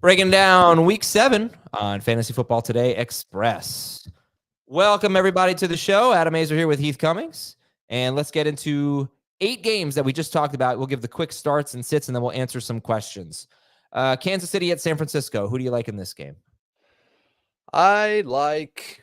Breaking down week 7 on Fantasy Football Today Express. Welcome, everybody, to the show. Adam Azer here with Heath Cummings. And let's get into 8 games that we just talked about. We'll give the quick starts and sits, and then we'll answer some questions. Kansas City at San Francisco. Who do you like in this game? I like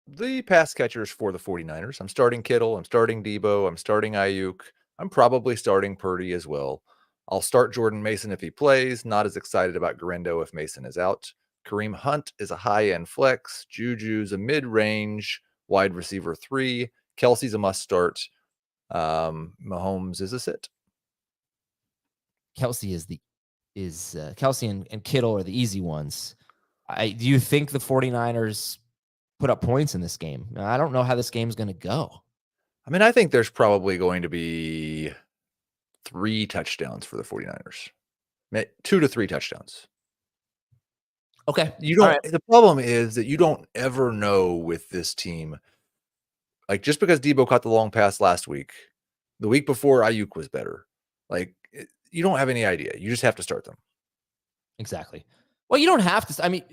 the pass catchers for the 49ers. I'm starting Kittle. I'm starting Debo. I'm starting Aiyuk. I'm probably starting Purdy as well. I'll start Jordan Mason if he plays. Not as excited about Garendo if Mason is out. Kareem Hunt is a high-end flex. Juju's a mid-range wide receiver 3. Kelsey's a must-start. Mahomes is a sit. Kelsey Kelsey and Kittle are the easy ones. Do you think the 49ers put up points in this game? I don't know how this game's going to go. I mean, I think there's probably going to be 3 touchdowns for the 49ers. 2 to 3 touchdowns. Okay. The problem is that you don't ever know with this team. Like, just because Debo caught the long pass last week, the week before Aiyuk was better. Like, you don't have any idea. You just have to start them. Exactly. Well, you don't have to. I mean,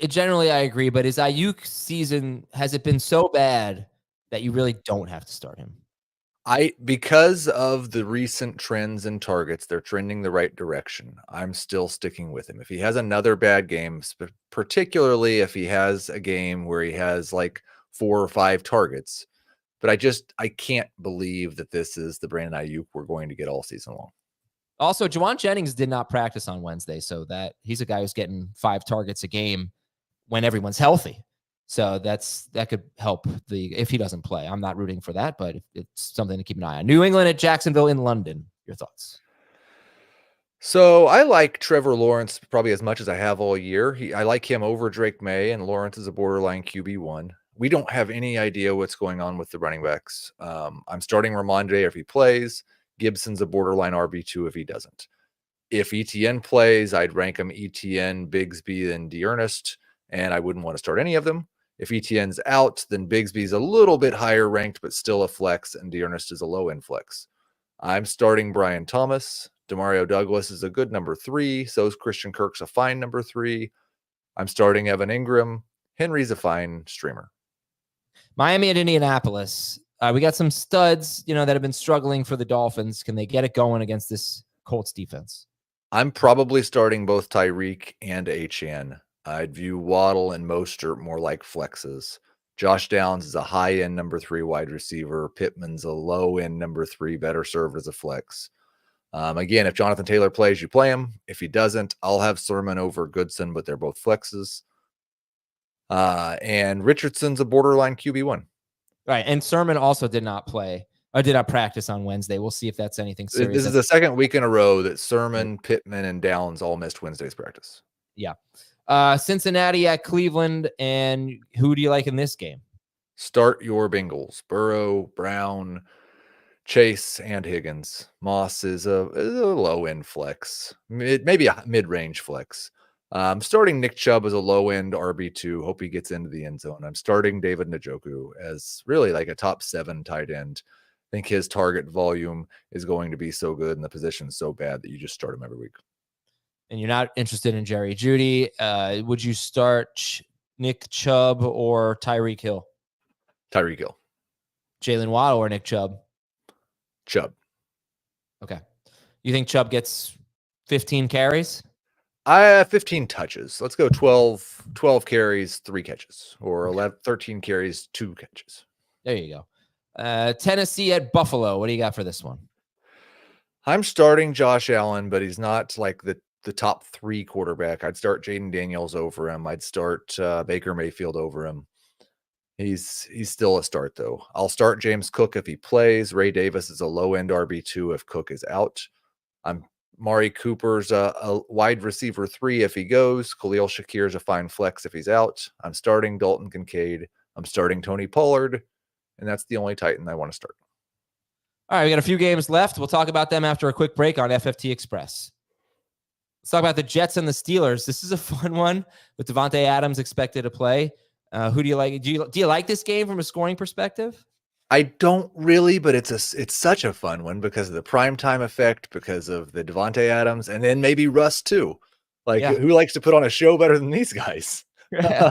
generally I agree, but is Aiyuk season, has it been so bad that you really don't have to start him? Because of the recent trends and targets, they're trending the right direction. I'm still sticking with him. If he has another bad game, particularly if he has a game where he has like 4 or 5 targets, but I can't believe that this is the Brandon Aiyuk we're going to get all season long. Also, Juwan Jennings did not practice on Wednesday, so that he's a guy who's getting 5 targets a game when everyone's healthy. So that could help if he doesn't play. I'm not rooting for that, but it's something to keep an eye on. New England at Jacksonville in London. Your thoughts? So I like Trevor Lawrence probably as much as I have all year. I like him over Drake May, and Lawrence is a borderline QB1. We don't have any idea what's going on with the running backs. I'm starting Ramondre if he plays. Gibson's a borderline RB2 if he doesn't. If ETN plays, I'd rank him ETN, Bigsby, and D'Ernest, and I wouldn't want to start any of them. If ETN's out, then Bigsby's a little bit higher ranked, but still a flex, and D'Ernest is a low-end flex. I'm starting Brian Thomas. Demario Douglas is a good number 3. So is Christian Kirk's a fine number 3. I'm starting Evan Ingram. Henry's a fine streamer. Miami at Indianapolis. We got some studs, that have been struggling for the Dolphins. Can they get it going against this Colts defense? I'm probably starting both Tyreek and Achane. I'd view Waddle and Mostert more like flexes. Josh Downs is a high-end number 3 wide receiver. Pittman's a low-end number 3, better served as a flex. Again, if Jonathan Taylor plays, you play him. If he doesn't, I'll have Sermon over Goodson, but they're both flexes. And Richardson's a borderline QB1. Right, and Sermon also did not practice on Wednesday. We'll see if that's anything serious. This is the second week in a row that Sermon, Pittman, and Downs all missed Wednesday's practice. Yeah. Cincinnati at Cleveland, and who do you like in this game? Start your Bengals. Burrow, Brown, Chase, and Higgins. Moss is a low-end flex, maybe a mid-range flex. Starting Nick Chubb as a low-end RB2. Hope he gets into the end zone. I'm starting David Njoku as really like a top 7 tight end. I think his target volume is going to be so good and the position so bad that you just start him every week. And you're not interested in Jerry Jeudy. Would you start Nick Chubb or Tyreek Hill? Tyreek Hill. Jalen Waddle or Nick Chubb? Chubb. Okay. You think Chubb gets 15 carries? 15 touches. Let's go 12 carries, 3 catches, or 13 carries, 2 catches. There you go. Tennessee at Buffalo. What do you got for this one? I'm starting Josh Allen, but he's not like the top 3 quarterback. I'd start Jaden Daniels over him. I'd start Baker Mayfield over him. He's still a start, though. I'll start James Cook if he plays. Ray Davis is a low-end RB2 if Cook is out. Mari Cooper's a wide receiver 3 if he goes. Khalil Shakir's a fine flex if he's out. I'm starting Dalton Kincaid. I'm starting Tony Pollard, and that's the only Titan I want to start. All right, we got a few games left. We'll talk about them after a quick break on FFT Express. Let's talk about the Jets and the Steelers. This is a fun one with Davante Adams expected to play. Who do you like? Do you like this game from a scoring perspective? I don't really, but it's such a fun one because of the primetime effect, because of the Davante Adams, and then maybe Russ too. Like, Yeah. who likes to put on a show better than these guys? Yeah.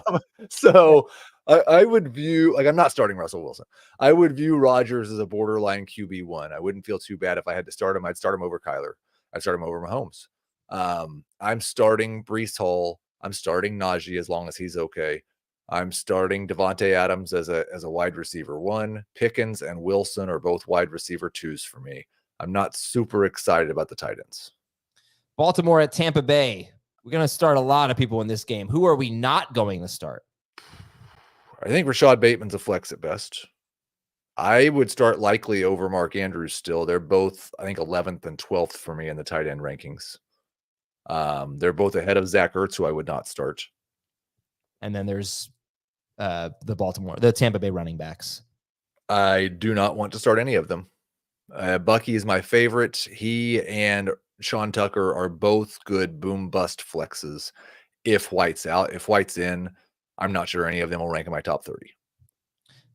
So I would view, like, I'm not starting Russell Wilson. I would view Rodgers as a borderline QB1. I wouldn't feel too bad if I had to start him. I'd start him over Kyler. I'd start him over Mahomes. I'm starting Breece Hall. I'm starting Najee as long as he's okay. I'm starting Davante Adams as a wide receiver 1. Pickens and Wilson are both wide receiver 2s for me. I'm not super excited about the tight ends. Baltimore at Tampa Bay. We're going to start a lot of people in this game. Who are we not going to start? I think Rashad Bateman's a flex at best. I would start Likely over Mark Andrews still. They're both, I think, 11th and 12th for me in the tight end rankings. They're both ahead of Zach Ertz, who I would not start. And then there's the Tampa Bay running backs. I do not want to start any of them. Bucky is my favorite. He and Sean Tucker are both good boom bust flexes. If White's out, if White's in, I'm not sure any of them will rank in my top 30.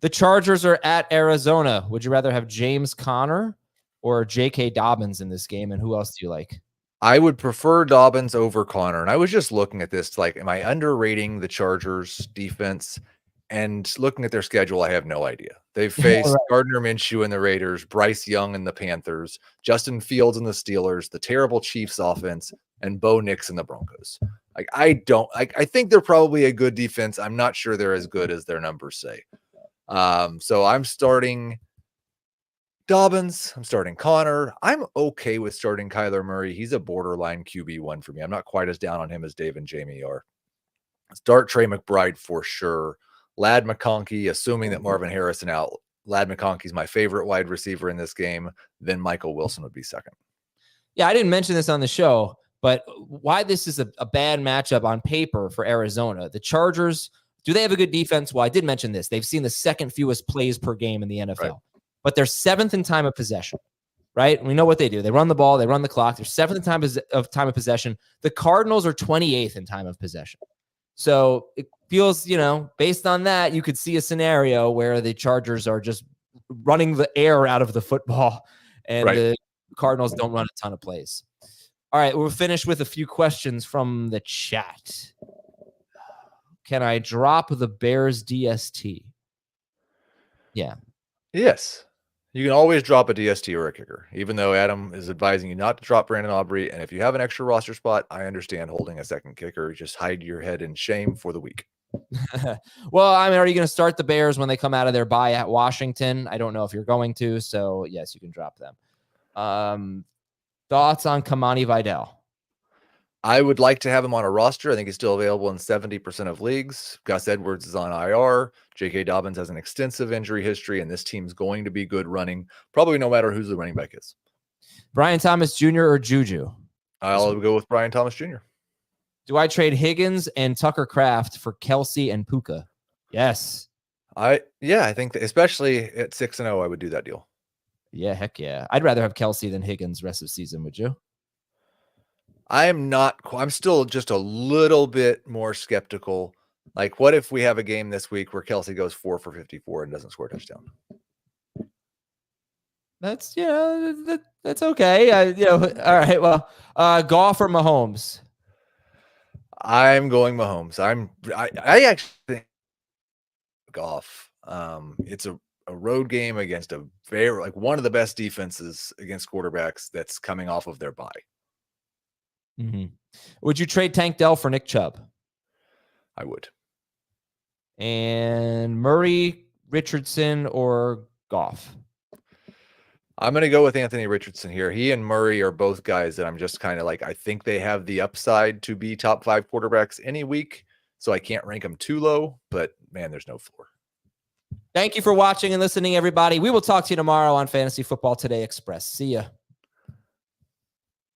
The Chargers are at Arizona. Would you rather have James Conner or J.K. Dobbins in this game? And who else do you like? I would prefer Dobbins over Conner. And I was just looking at this, like, am I underrating the Chargers defense? And looking at their schedule, I have no idea. They've faced Gardner Minshew and the Raiders, Bryce Young and the Panthers, Justin Fields and the Steelers, the terrible Chiefs offense, and Bo Nix and the Broncos. Like, I think they're probably a good defense. I'm not sure they're as good as their numbers say. So I'm starting Dobbins. I'm starting Conner. I'm okay with starting Kyler Murray. He's a borderline QB1 for me. I'm not quite as down on him as Dave and Jamie are. Start Trey McBride for sure. Ladd McConkey, assuming that Marvin Harrison out. Ladd McConkey's my favorite wide receiver in this game. Then Michael Wilson would be second. Yeah, I didn't mention this on the show, but why this is a bad matchup on paper for Arizona. The Chargers, do they have a good defense? Well, I did mention this. They've seen the second fewest plays per game in the NFL, right, but they're 7th in time of possession, right? We know what they do. They run the ball. They run the clock. They're 7th in time of possession. The Cardinals are 28th in time of possession. So it feels, based on that, you could see a scenario where the Chargers are just running the air out of the football and the Cardinals don't run a ton of plays. All right, we'll finish with a few questions from the chat. Can I drop the Bears DST? Yeah. Yes. You can always drop a DST or a kicker, even though Adam is advising you not to drop Brandon Aubrey. And if you have an extra roster spot, I understand holding a second kicker. Just hide your head in shame for the week. Well, are you going to start the Bears when they come out of their bye at Washington? I don't know if you're going to. So, yes, you can drop them. Thoughts on Kamani Vidal? I would like to have him on a roster. I think he's still available in 70% of leagues. Gus Edwards is on IR. J.K. Dobbins has an extensive injury history, and this team's going to be good running, probably no matter who the running back is. Brian Thomas Jr. or Juju? I'll go with Brian Thomas Jr. Do I trade Higgins and Tucker Kraft for Kelsey and Puka? Yes. I think that especially at 6-0, I would do that deal. Yeah, heck yeah. I'd rather have Kelsey than Higgins rest of the season, would you? I'm still just a little bit more skeptical. Like, what if we have a game this week where Kelsey goes 4 for 54 and doesn't score a touchdown? That's, that's okay. All right. Well, Goff or Mahomes? I'm going Mahomes. I actually think Goff. It's a road game against a one of the best defenses against quarterbacks that's coming off of their bye. Mm-hmm. Would you trade Tank Dell for Nick Chubb? I would. And Murray, Richardson, or Goff? I'm going to go with Anthony Richardson here. He and Murray are both guys that I'm just kind of like, I think they have the upside to be top 5 quarterbacks any week. So I can't rank them too low, but man, there's no floor. Thank you for watching and listening, everybody. We will talk to you tomorrow on Fantasy Football Today Express. See ya.